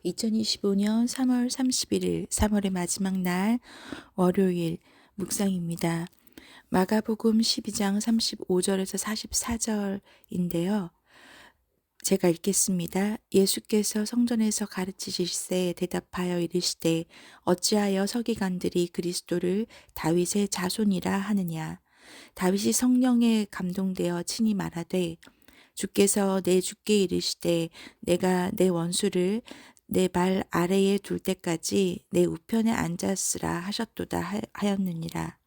2025년 3월 31일, 3월의 마지막 날, 월요일, 묵상입니다. 마가복음 12장 35절에서 44절인데요. 제가 읽겠습니다. 예수께서 성전에서 가르치실세 대답하여 이르시되 어찌하여 서기관들이 그리스도를 다윗의 자손이라 하느냐. 다윗이 성령에 감동되어 친히 말하되 주께서 내 주께 이르시되 내가 내 원수를 내 발 아래에 둘 때까지 내 우편에 앉았으라 하셨도다 하였느니라.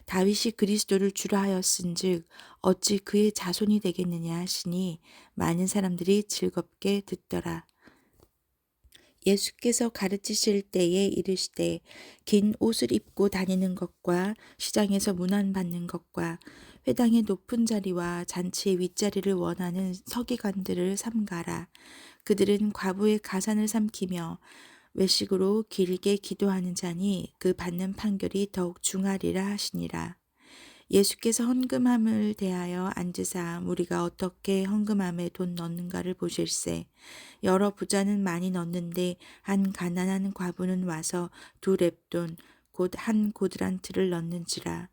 다윗이 그리스도를 주라 하였은즉 어찌 그의 자손이 되겠느냐 하시니 많은 사람들이 즐겁게 듣더라. 예수께서 가르치실 때에 이르시되 긴 옷을 입고 다니는 것과 시장에서 문안받는 것과 회당의 높은 자리와 잔치의 윗자리를 원하는 서기관들을 삼가라. 그들은 과부의 가산을 삼키며 외식으로 길게 기도하는 자니 그 받는 판결이 더욱 중하리라 하시니라. 예수께서 헌금함을 대하여 앉으사 우리가 어떻게 헌금함에 돈 넣는가를 보실세. 여러 부자는 많이 넣는데 한 가난한 과부는 와서 두 렙돈 곧 한 고드란트를 넣는지라.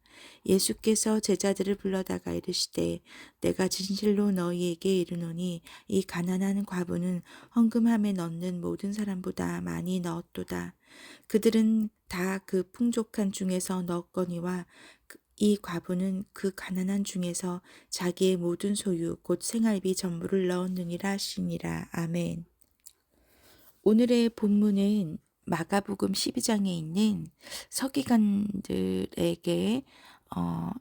예수께서 제자들을 불러다가 이르시되 내가 진실로 너희에게 이르노니 이 가난한 과부는 헌금함에 넣는 모든 사람보다 많이 넣었도다. 그들은 다 그 풍족한 중에서 넣었거니와 이 과부는 그 가난한 중에서 자기의 모든 소유 곧 생활비 전부를 넣었느니라 하시니라. 아멘. 오늘의 본문은 마가복음 12장에 있는 서기관들에게 어,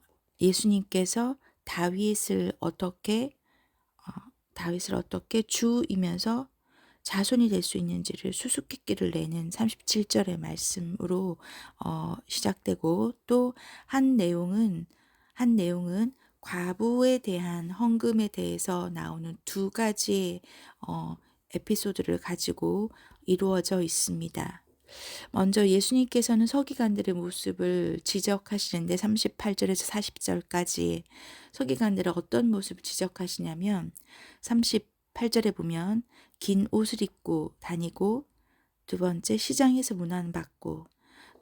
예수님께서 다윗을 어떻게 주이면서 자손이 될 수 있는지를 수수께끼를 내는 37절의 말씀으로 시작되고 또 한 내용은 과부에 대한 헌금에 대해서 나오는 두 가지의 에피소드를 가지고 이루어져 있습니다. 먼저 예수님께서는 서기관들의 모습을 지적하시는데 38절에서 40절까지 서기관들은 어떤 모습을 지적하시냐면 38절에 보면 긴 옷을 입고 다니고 두 번째 시장에서 문안받고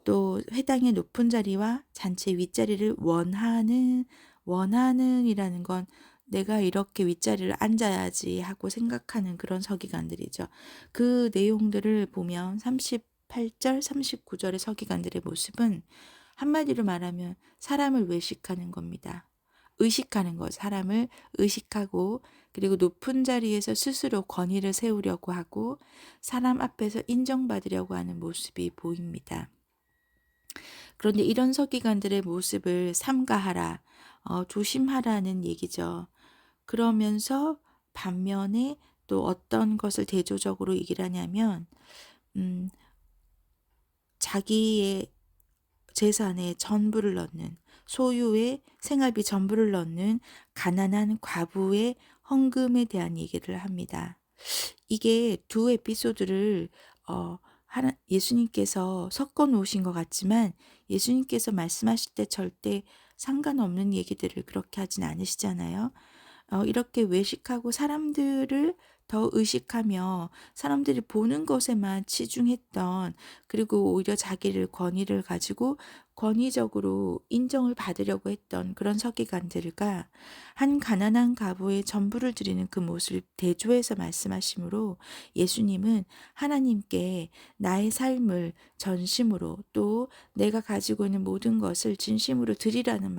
또 회당의 높은 자리와 잔치 윗자리를 원하는이라는 건 내가 이렇게 윗자리를 앉아야지 하고 생각하는 그런 서기관들이죠. 그 내용들을 보면 38절, 39절의 서기관들의 모습은 한마디로 말하면 사람을 외식하는 겁니다. 의식하는 것, 사람을 의식하고 그리고 높은 자리에서 스스로 권위를 세우려고 하고 사람 앞에서 인정받으려고 하는 모습이 보입니다. 그런데 이런 서기관들의 모습을 삼가하라, 조심하라는 얘기죠. 그러면서 반면에 또 어떤 것을 대조적으로 얘기를 하냐면 자기의 재산의 전부를 넣는 소유의 생활비 전부를 넣는 가난한 과부의 헌금에 대한 얘기를 합니다. 이게 두 에피소드를 예수님께서 섞어 놓으신 것 같지만 예수님께서 말씀하실 때 절대 상관없는 얘기들을 그렇게 하진 않으시잖아요. 이렇게 외식하고 사람들을 더 의식하며 사람들이 보는 것에만 치중했던, 그리고 오히려 자기를 권위를 가지고 권위적으로 인정을 받으려고 했던 그런 서기관들과 한 가난한 과부의 전부를 드리는 그 모습을 대조해서 말씀하시므로 예수님은 하나님께 나의 삶을 전심으로 또 내가 가지고 있는 모든 것을 진심으로 드리라는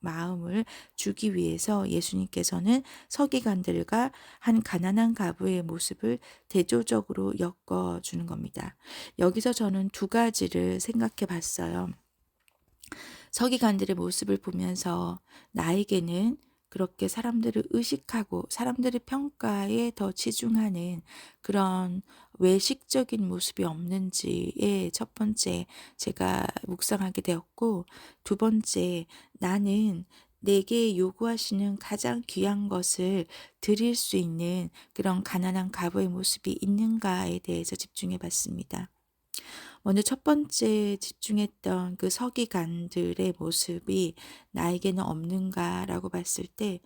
마음을 주기 위해서 예수님께서는 서기관들과 한 가난한 과부의 모습을 대조적으로 엮어주는 겁니다. 여기서 저는 두 가지를 생각해 봤어요. 서기관들의 모습을 보면서 나에게는 그렇게 사람들을 의식하고 사람들의 평가에 더 치중하는 그런 외식적인 모습이 없는지에 첫 번째 제가 묵상하게 되었고, 두 번째, 나는 내게 요구하시는 가장 귀한 것을 드릴 수 있는 그런 가난한 과부의 모습이 있는가에 대해서 집중해 봤습니다. 먼저 첫 번째 집중했던 그 서기관들의 모습이 나에게는 없는가라고 봤을 때,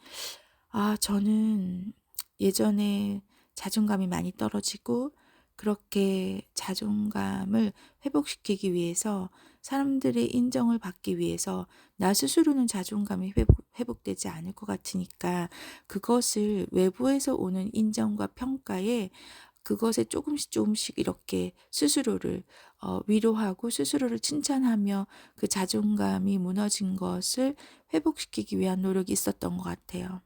저는 예전에 자존감이 많이 떨어지고 그렇게 자존감을 회복시키기 위해서, 사람들의 인정을 받기 위해서 나 스스로는 자존감이 회복되지 않을 것 같으니까 그것을 외부에서 오는 인정과 평가에, 그것에 조금씩 조금씩 이렇게 스스로를 위로하고 스스로를 칭찬하며 그 자존감이 무너진 것을 회복시키기 위한 노력이 있었던 것 같아요.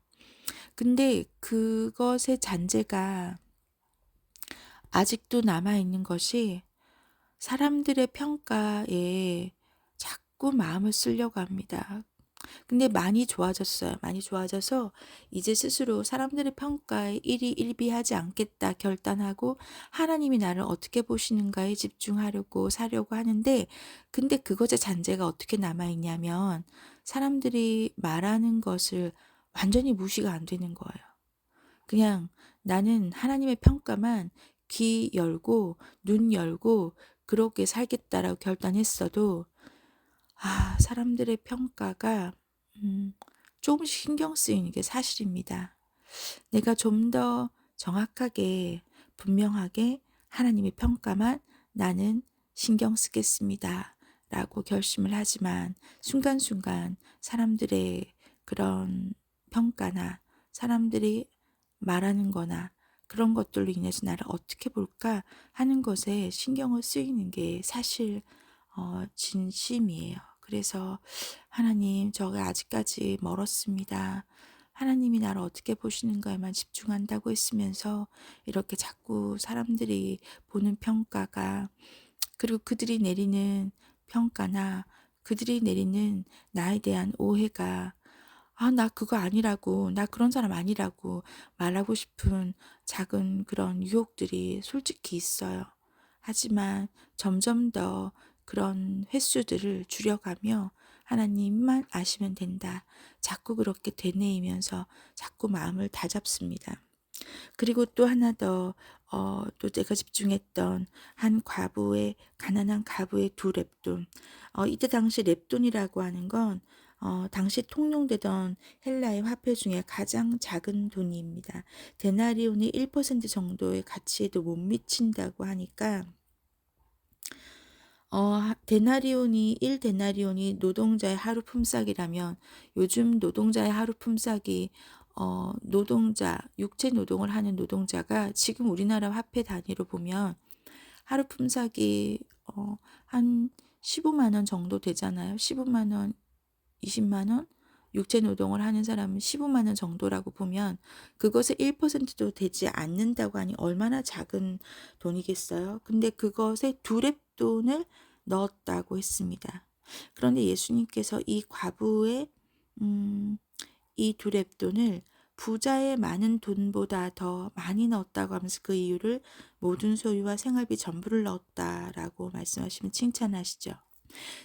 근데 그것의 잔재가 아직도 남아 있는 것이, 사람들의 평가에 자꾸 마음을 쓰려고 합니다. 근데 많이 좋아졌어요. 많이 좋아져서 이제 스스로 사람들의 평가에 일희일비하지 않겠다 결단하고 하나님이 나를 어떻게 보시는가에 집중하려고 사려고 하는데, 근데 그것의 잔재가 어떻게 남아 있냐면 사람들이 말하는 것을 완전히 무시가 안 되는 거예요. 그냥 나는 하나님의 평가만 귀 열고 눈 열고 그렇게 살겠다라고 결단했어도, 사람들의 평가가 음 조금씩 신경 쓰이는 게 사실입니다. 내가 좀 더 정확하게 분명하게 하나님의 평가만 나는 신경 쓰겠습니다, 라고 결심을 하지만, 순간순간 사람들의 그런 평가나 사람들이 말하는 거나 그런 것들로 인해서 나를 어떻게 볼까 하는 것에 신경을 쓰이는 게 사실 진심이에요. 그래서 하나님, 저가 아직까지 멀었습니다. 하나님이 나를 어떻게 보시는가에만 집중한다고 했으면서 이렇게 자꾸 사람들이 보는 평가가, 그리고 그들이 내리는 평가나 그들이 내리는 나에 대한 오해가, 나 그거 아니라고, 나 그런 사람 아니라고 말하고 싶은 작은 그런 유혹들이 솔직히 있어요. 하지만 점점 더 그런 횟수들을 줄여가며 하나님만 아시면 된다, 자꾸 그렇게 되뇌이면서 자꾸 마음을 다잡습니다. 그리고 또 하나 더, 또 내가 집중했던 한 과부의, 가난한 과부의 두 렙돈. 이때 당시 렙돈이라고 하는 건 당시 통용되던 헬라의 화폐 중에 가장 작은 돈입니다. 데나리온의 1% 정도의 가치에도 못 미친다고 하니까, 데나리온이 1데나리온이 노동자의 하루 품삯이라면, 요즘 노동자의 하루 품삯이, 노동자, 육체 노동을 하는 노동자가 지금 우리나라 화폐 단위로 보면 하루 품삯이 한 15만 원 정도 되잖아요. 15만 원, 20만 원? 육체 노동을 하는 사람은 15만 원 정도라고 보면 그것의 1%도 되지 않는다고 하니 얼마나 작은 돈이겠어요. 근데 그것에 두 렙돈을 넣었다고 했습니다. 그런데 예수님께서 이 과부의 음, 이 두 렙돈을 부자의 많은 돈보다 더 많이 넣었다고 하면서 그 이유를 모든 소유와 생활비 전부를 넣었다라고 말씀하시면 칭찬하시죠.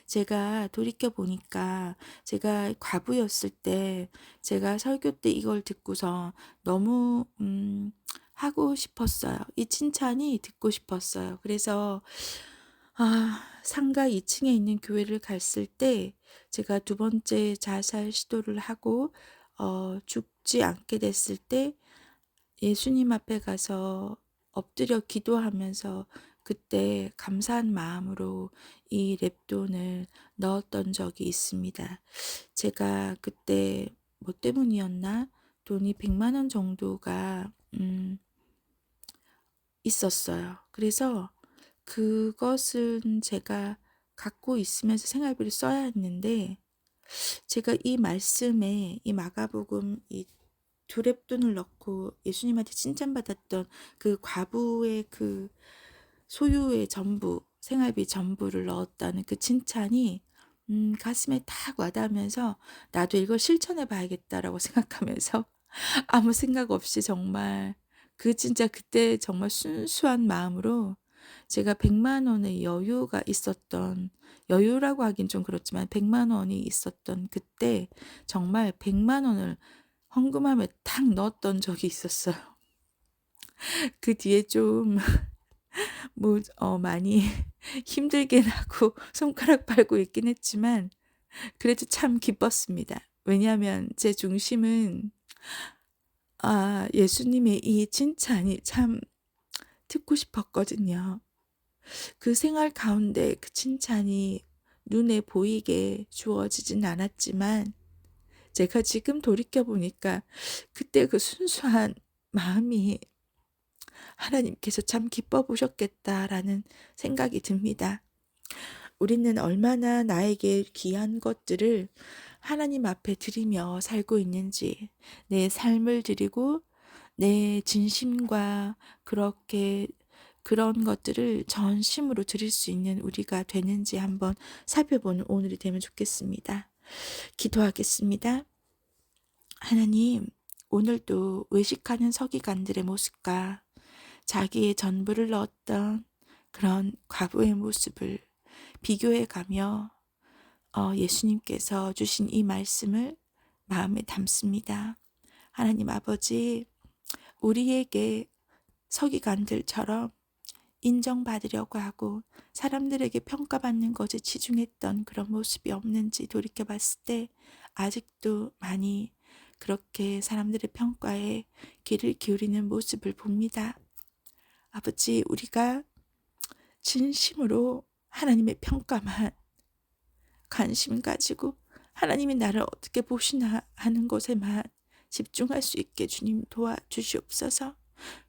제가 돌이켜 보니까 제가 과부였을 때, 제가 설교 때 이걸 듣고서 너무 하고 싶었어요. 이 칭찬이 듣고 싶었어요. 그래서 상가 2층에 있는 교회를 갔을 때, 제가 두 번째 자살 시도를 하고 죽지 않게 됐을 때 예수님 앞에 가서 엎드려 기도하면서 그때 감사한 마음으로 이 랩돈을 넣었던 적이 있습니다. 제가 그때 뭐 때문이었나? 돈이 100만 원 정도가 있었어요. 그래서 그것은 제가 갖고 있으면서 생활비를 써야 했는데, 제가 이 말씀에, 이 마가복음 이 두 렙돈을 넣고 예수님한테 칭찬받았던 그 과부의 그 소유의 전부, 생활비 전부를 넣었다는 그 칭찬이 가슴에 탁 와닿으면서 '나도 이걸 실천해 봐야겠다.'라고 생각하면서 아무 생각 없이 정말, 진짜 그때 정말 순수한 마음으로 제가 100만 원의 여유가 있었던, 여유라고 하긴 좀 그렇지만 100만 원이 있었던 그때 정말 100만 원을 헌금함에 탁 넣었던 적이 있었어요. 그 뒤에 좀 뭐 많이 힘들긴 하고 손가락 빨고 있긴 했지만 그래도 참 기뻤습니다. 왜냐하면 제 중심은 예수님의 이 칭찬이 참 듣고 싶었거든요. 그 생활 가운데 그 칭찬이 눈에 보이게 주어지진 않았지만 제가 지금 돌이켜 보니까 그때 그 순수한 마음이 '하나님께서 참 기뻐 보셨겠다.'라는 생각이 듭니다. 우리는 얼마나 나에게 귀한 것들을 하나님 앞에 드리며 살고 있는지, 내 삶을 드리고 내 진심과 그렇게 그런 것들을 전심으로 드릴 수 있는 우리가 되는지 한번 살펴보는 오늘이 되면 좋겠습니다. 기도하겠습니다. 하나님, 오늘도 외식하는 서기관들의 모습과 자기의 전부를 넣었던 그런 과부의 모습을 비교해 가며 예수님께서 주신 이 말씀을 마음에 담습니다. 하나님 아버지, 우리에게 서기관들처럼 인정받으려고 하고 사람들에게 평가받는 것에 치중했던 그런 모습이 없는지 돌이켜 봤을 때 아직도 많이 그렇게 사람들의 평가에 귀를 기울이는 모습을 봅니다. 아버지, 우리가 진심으로 하나님의 평가만 관심 가지고 하나님이 나를 어떻게 보시나 하는 것에만 집중할 수 있게 주님 도와주시옵소서.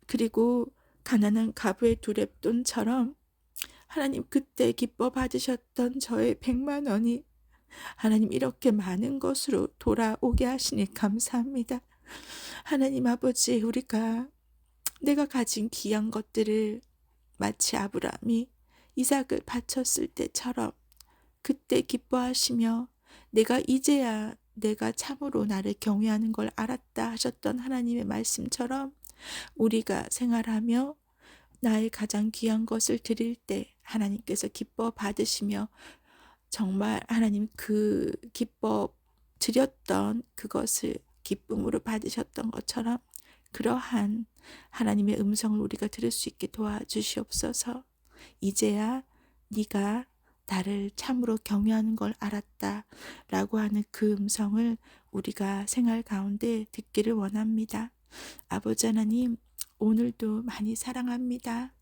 그리고 가난한 과부의 두 렙돈처럼 하나님 그때 기뻐 받으셨던 저의 100만 원이 하나님 이렇게 많은 것으로 돌아오게 하시니 감사합니다. 하나님 아버지, 우리가 내가 가진 귀한 것들을 마치 아브라함이 이삭을 바쳤을 때처럼 그때 기뻐하시며 내가 이제야 내가 참으로 나를 경외하는 걸 알았다 하셨던 하나님의 말씀처럼 우리가 생활하며 나의 가장 귀한 것을 드릴 때 하나님께서 기뻐 받으시며 정말 하나님 그 기뻐 드렸던 그것을 기쁨으로 받으셨던 것처럼 그러한 하나님의 음성을 우리가 들을 수 있게 도와주시옵소서. 이제야 네가 나를 참으로 경외하는 걸 알았다 라고 하는 그 음성을 우리가 생활 가운데 듣기를 원합니다. 아버지 하나님, 오늘도 많이 사랑합니다.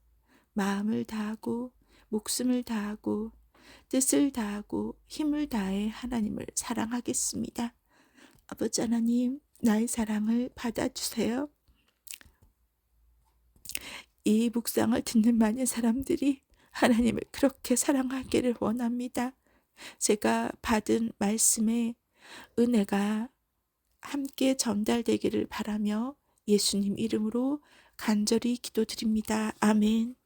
마음을 다하고 목숨을 다하고 뜻을 다하고 힘을 다해 하나님을 사랑하겠습니다. 아버지 하나님, 나의 사랑을 받아주세요. 이 묵상을 듣는 많은 사람들이 하나님을 그렇게 사랑하기를 원합니다. 제가 받은 말씀에 은혜가 함께 전달되기를 바라며 예수님 이름으로 간절히 기도드립니다. 아멘.